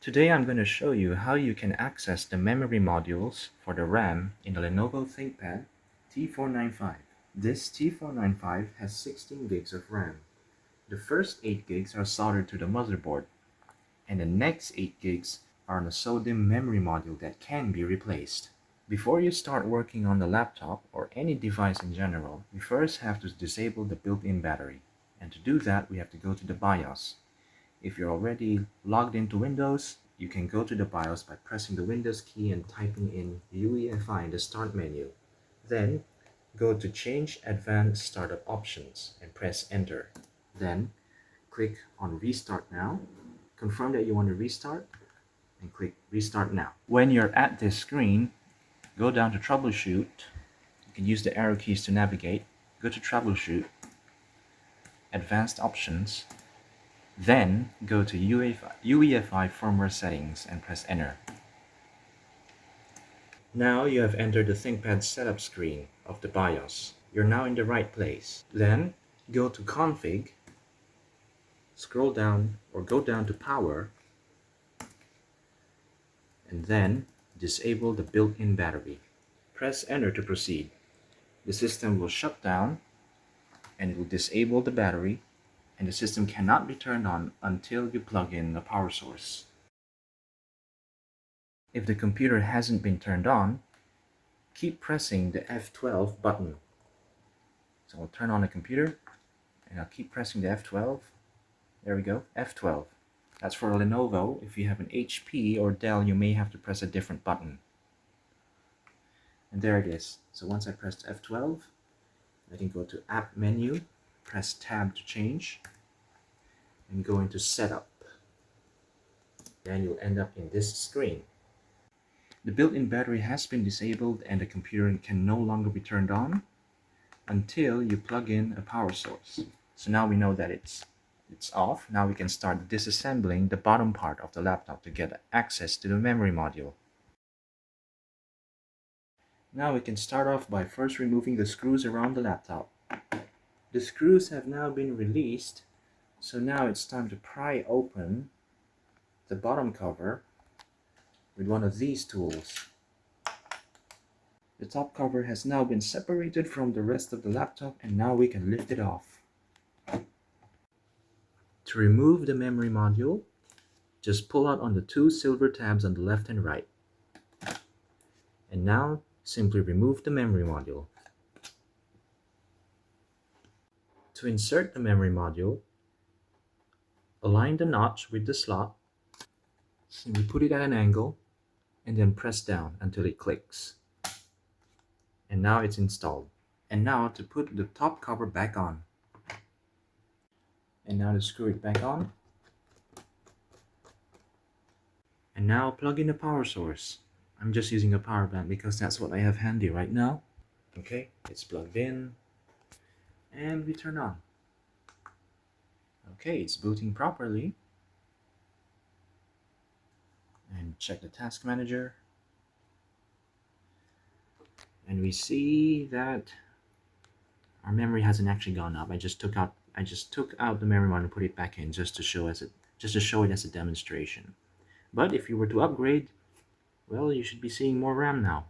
Today I'm going to show you how you can access the memory modules for the RAM in the Lenovo ThinkPad T495. This T495 has 16 gigs of RAM. The first 8 gigs are soldered to the motherboard, and the next 8 gigs are on a SO-DIMM memory module that can be replaced. Before you start working on the laptop or any device in general, we first have to disable the built-in battery. And to do that, we have to go to the BIOS. If you're already logged into Windows, you can go to the BIOS by pressing the Windows key and typing in UEFI in the Start menu. Then, go to Change Advanced Startup Options and press Enter. Then, click on Restart Now. Confirm that you want to restart and click Restart Now. When you're at this screen, go down to Troubleshoot. You can use the arrow keys to navigate. Go to Troubleshoot, Advanced Options, then go to UEFI Firmware Settings and press Enter. Now you have entered the ThinkPad setup screen of the BIOS. You're now in the right place. Then go to Config, scroll down or go down to Power, and then disable the built-in battery. Press Enter to proceed. The system will shut down and it will disable the battery, and the system cannot be turned on until you plug in a power source. If the computer hasn't been turned on, keep pressing the F12 button. So I'll turn on the computer and I'll keep pressing the F12. There we go, F12. That's for a Lenovo. If you have an HP or Dell, you may have to press a different button. And there it is. So once I pressed F12, I can go to App menu, press Tab to change, and go into Setup. Then you'll end up in this screen. The built-in battery has been disabled and the computer can no longer be turned on until you plug in a power source. So now we know that it's off. Now we can start disassembling the bottom part of the laptop to get access to the memory module. Now we can start off by first removing the screws around the laptop. The screws have now been released, so now it's time to pry open the bottom cover with one of these tools. The top cover has now been separated from the rest of the laptop, and now we can lift it off. To remove the memory module, just pull out on the two silver tabs on the left and right. And now simply remove the memory module. To insert the memory module, align the notch with the slot, simply put it at an angle, and then press down until it clicks. And now it's installed. And now to put the top cover back on. And now to screw it back on. And now plug in the power source. I'm just using a power bank because that's what I have handy right now. Okay, it's plugged in. And we turn on. Okay, it's booting properly. And check the task manager. And we see that our memory hasn't actually gone up. I just took out the memory one and put it back in just to show it as a demonstration. But if you were to upgrade, well, you should be seeing more RAM now.